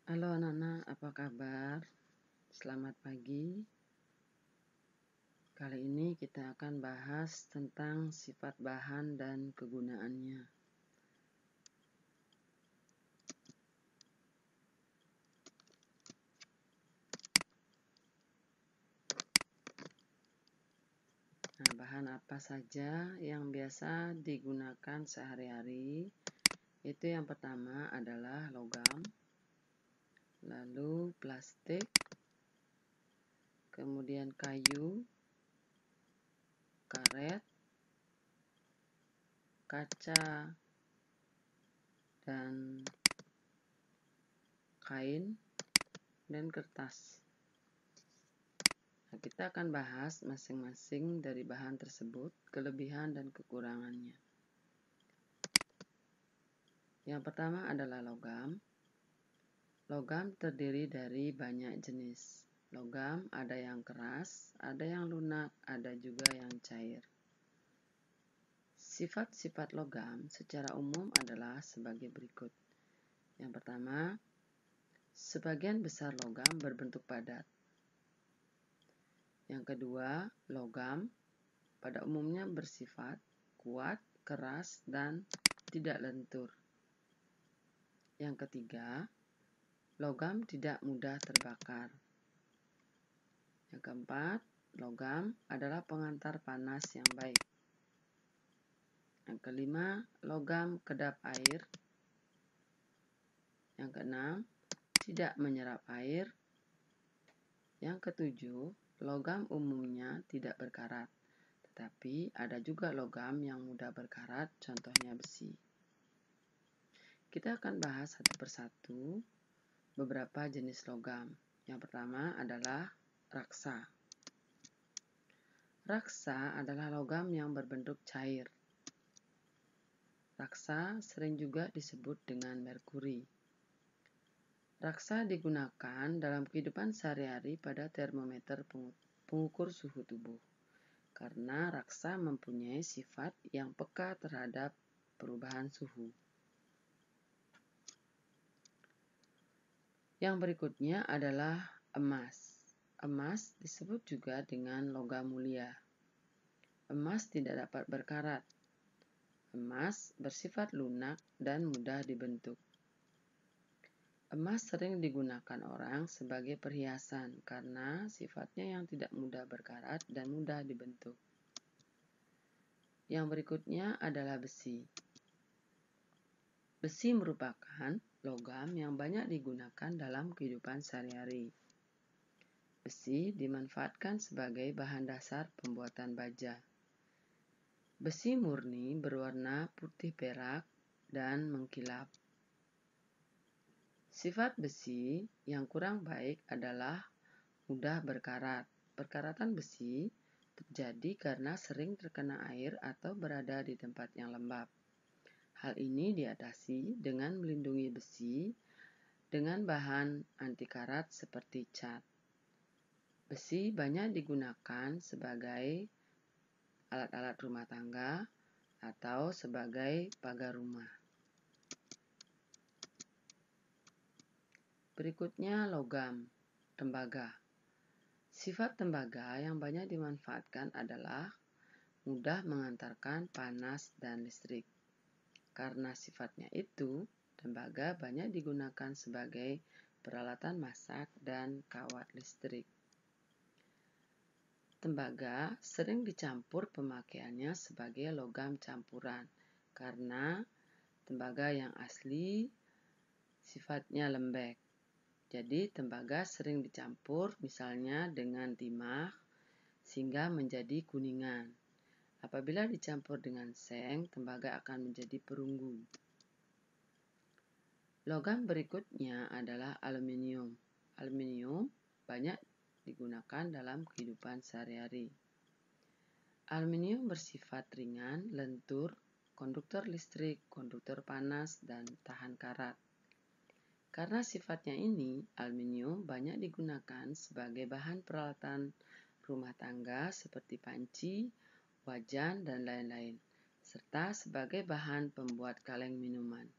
Halo anak-anak, apa kabar? Selamat pagi. Kali ini kita akan bahas tentang sifat bahan dan kegunaannya. Nah, bahan apa saja yang biasa digunakan sehari-hari? Itu yang pertama adalah logam, lalu plastik, kemudian kayu, karet, kaca, dan kain, dan kertas. Nah, kita akan bahas masing-masing dari bahan tersebut, kelebihan dan kekurangannya. Yang pertama adalah logam. Logam terdiri dari banyak jenis. Logam ada yang keras, ada yang lunak, ada juga yang cair. Sifat-sifat logam secara umum adalah sebagai berikut. Yang pertama, sebagian besar logam berbentuk padat. Yang kedua, logam pada umumnya bersifat kuat, keras, dan tidak lentur. Yang ketiga, logam tidak mudah terbakar. Yang keempat, logam adalah pengantar panas yang baik. Yang kelima, logam kedap air. Yang keenam, tidak menyerap air. Yang ketujuh, logam umumnya tidak berkarat. Tetapi ada juga logam yang mudah berkarat, contohnya besi. Kita akan bahas satu persatu beberapa jenis logam. Yang pertama adalah raksa. Raksa adalah logam yang berbentuk cair. Raksa sering juga disebut dengan merkuri. Raksa digunakan dalam kehidupan sehari-hari pada termometer pengukur suhu tubuh, karena raksa mempunyai sifat yang peka terhadap perubahan suhu. Yang berikutnya adalah emas. Emas disebut juga dengan logam mulia. Emas tidak dapat berkarat. Emas bersifat lunak dan mudah dibentuk. Emas sering digunakan orang sebagai perhiasan karena sifatnya yang tidak mudah berkarat dan mudah dibentuk. Yang berikutnya adalah besi. Besi merupakan logam yang banyak digunakan dalam kehidupan sehari-hari. Besi dimanfaatkan sebagai bahan dasar pembuatan baja. Besi murni berwarna putih perak dan mengkilap. Sifat besi yang kurang baik adalah mudah berkarat. Perkaratan besi terjadi karena sering terkena air atau berada di tempat yang lembab. Hal ini diatasi dengan melindungi besi dengan bahan anti karat seperti cat. Besi banyak digunakan sebagai alat-alat rumah tangga atau sebagai pagar rumah. Berikutnya logam, tembaga. Sifat tembaga yang banyak dimanfaatkan adalah mudah mengantarkan panas dan listrik. Karena sifatnya itu, tembaga banyak digunakan sebagai peralatan masak dan kawat listrik. Tembaga sering dicampur pemakaiannya sebagai logam campuran karena tembaga yang asli sifatnya lembek. Jadi tembaga sering dicampur misalnya dengan timah sehingga menjadi kuningan. Apabila dicampur dengan seng, tembaga akan menjadi perunggu. Logam berikutnya adalah aluminium. Aluminium banyak digunakan dalam kehidupan sehari-hari. Aluminium bersifat ringan, lentur, konduktor listrik, konduktor panas, dan tahan karat. Karena sifatnya ini, aluminium banyak digunakan sebagai bahan peralatan rumah tangga seperti panci, wajan, dan lain-lain, serta sebagai bahan pembuat kaleng minuman.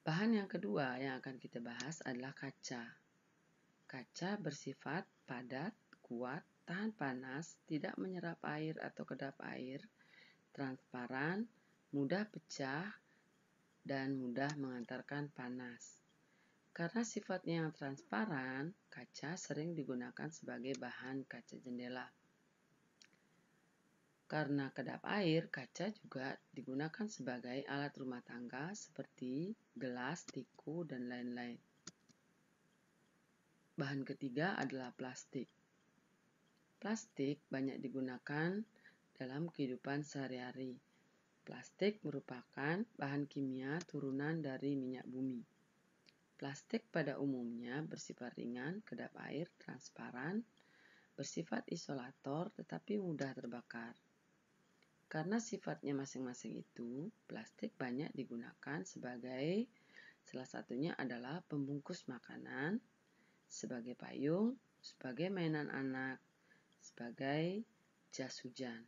Bahan yang kedua yang akan kita bahas adalah kaca. Kaca bersifat padat, kuat, tahan panas, tidak menyerap air atau kedap air, transparan, mudah pecah, dan mudah mengantarkan panas. Karena sifatnya yang transparan, kaca sering digunakan sebagai bahan kaca jendela. Karena kedap air, kaca juga digunakan sebagai alat rumah tangga seperti gelas, tiku, dan lain-lain. Bahan ketiga adalah plastik. Plastik banyak digunakan dalam kehidupan sehari-hari. Plastik merupakan bahan kimia turunan dari minyak bumi. Plastik pada umumnya bersifat ringan, kedap air, transparan, bersifat isolator tetapi mudah terbakar. Karena sifatnya masing-masing itu, plastik banyak digunakan sebagai salah satunya adalah pembungkus makanan, sebagai payung, sebagai mainan anak, sebagai jas hujan.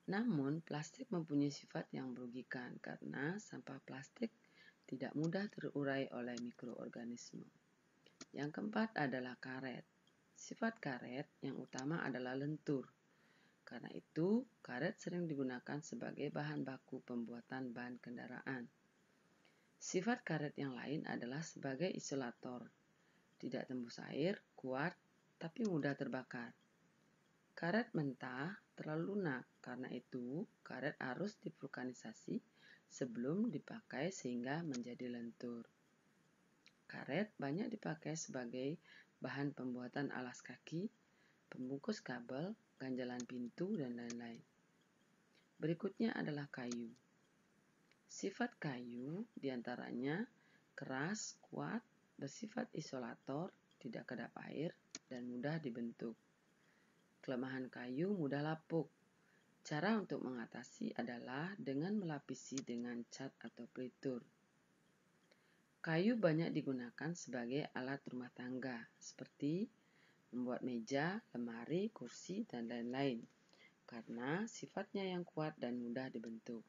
Namun, plastik mempunyai sifat yang merugikan karena sampah plastik tidak mudah terurai oleh mikroorganisme. Yang keempat adalah karet. Sifat karet yang utama adalah lentur. Karena itu, karet sering digunakan sebagai bahan baku pembuatan ban kendaraan. Sifat karet yang lain adalah sebagai isolator. Tidak tembus air, kuat, tapi mudah terbakar. Karet mentah terlalu lunak, karena itu karet harus divulkanisasi sebelum dipakai sehingga menjadi lentur. Karet banyak dipakai sebagai bahan pembuatan alas kaki, pembungkus kabel, ganjalan pintu, dan lain-lain. Berikutnya adalah kayu. Sifat kayu diantaranya keras, kuat, bersifat isolator, tidak kedap air, dan mudah dibentuk. Kelemahan kayu mudah lapuk. Cara untuk mengatasi adalah dengan melapisi dengan cat atau pelitur. Kayu banyak digunakan sebagai alat rumah tangga, seperti membuat meja, lemari, kursi, dan lain-lain, karena sifatnya yang kuat dan mudah dibentuk.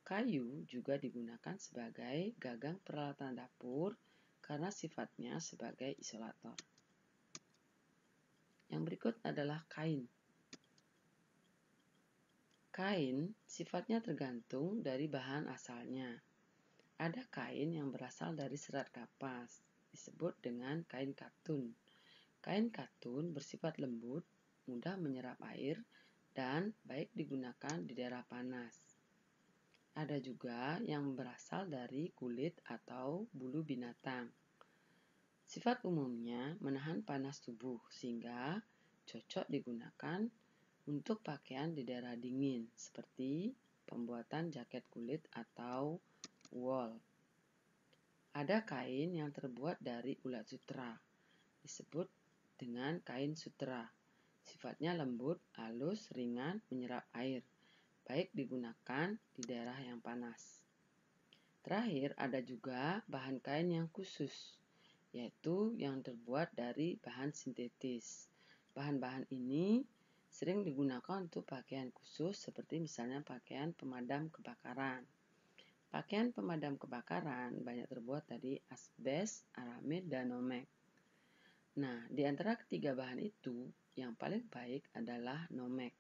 Kayu juga digunakan sebagai gagang peralatan dapur karena sifatnya sebagai isolator. Yang berikut adalah kain. Kain sifatnya tergantung dari bahan asalnya. Ada kain yang berasal dari serat kapas, disebut dengan kain katun. Kain katun bersifat lembut, mudah menyerap air, dan baik digunakan di daerah panas. Ada juga yang berasal dari kulit atau bulu binatang. Sifat umumnya menahan panas tubuh sehingga cocok digunakan untuk pakaian di daerah dingin seperti pembuatan jaket kulit atau wool. Ada kain yang terbuat dari ulat sutera, disebut dengan kain sutera. Sifatnya lembut, halus, ringan, menyerap air, baik digunakan di daerah yang panas. Terakhir, ada juga bahan kain yang khusus, yaitu yang terbuat dari bahan sintetis. Bahan-bahan ini sering digunakan untuk pakaian khusus seperti misalnya pakaian pemadam kebakaran. Pakaian pemadam kebakaran banyak terbuat dari asbes, aramid, dan nomek. Nah, di antara ketiga bahan itu, yang paling baik adalah nomek.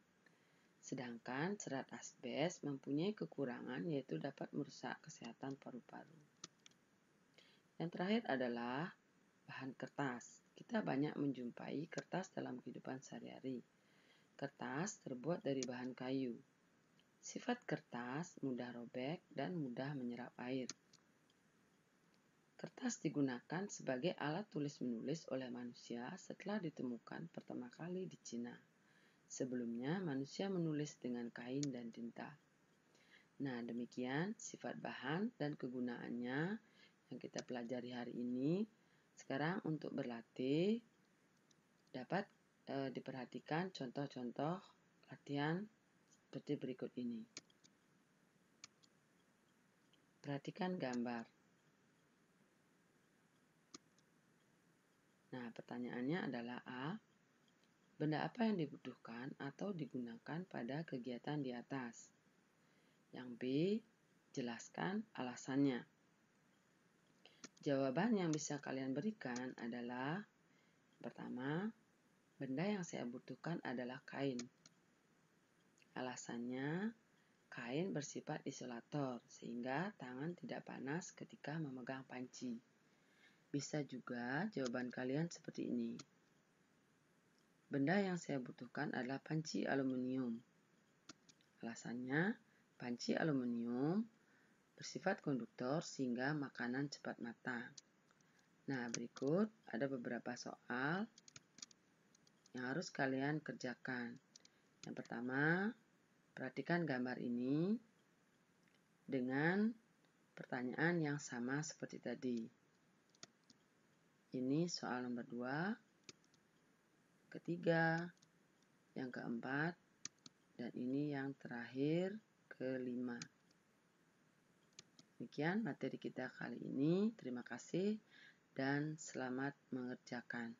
Sedangkan serat asbes mempunyai kekurangan yaitu dapat merusak kesehatan paru-paru. Yang terakhir adalah bahan kertas. Kita banyak menjumpai kertas dalam kehidupan sehari-hari. Kertas terbuat dari bahan kayu. Sifat kertas mudah robek dan mudah menyerap air. Kertas digunakan sebagai alat tulis-menulis oleh manusia setelah ditemukan pertama kali di Cina. Sebelumnya, manusia menulis dengan kain dan tinta. Nah, demikian sifat bahan dan kegunaannya yang kita pelajari hari ini. Sekarang untuk berlatih, dapat diperhatikan contoh-contoh latihan seperti berikut ini. Perhatikan gambar. Nah, pertanyaannya adalah A. Benda apa yang dibutuhkan atau digunakan pada kegiatan di atas? Yang B. Jelaskan alasannya. Jawaban yang bisa kalian berikan adalah, pertama, benda yang saya butuhkan adalah kain. Alasannya, kain bersifat isolator sehingga tangan tidak panas ketika memegang panci. Bisa juga jawaban kalian seperti ini. Benda yang saya butuhkan adalah panci aluminium. Alasannya, panci aluminium bersifat konduktor sehingga makanan cepat matang. Nah, berikut ada beberapa soal yang harus kalian kerjakan. Yang pertama, perhatikan gambar ini dengan pertanyaan yang sama seperti tadi. Ini soal nomor 2, ketiga, yang keempat, dan ini yang terakhir, kelima. Demikian materi kita kali ini. Terima kasih dan selamat mengerjakan.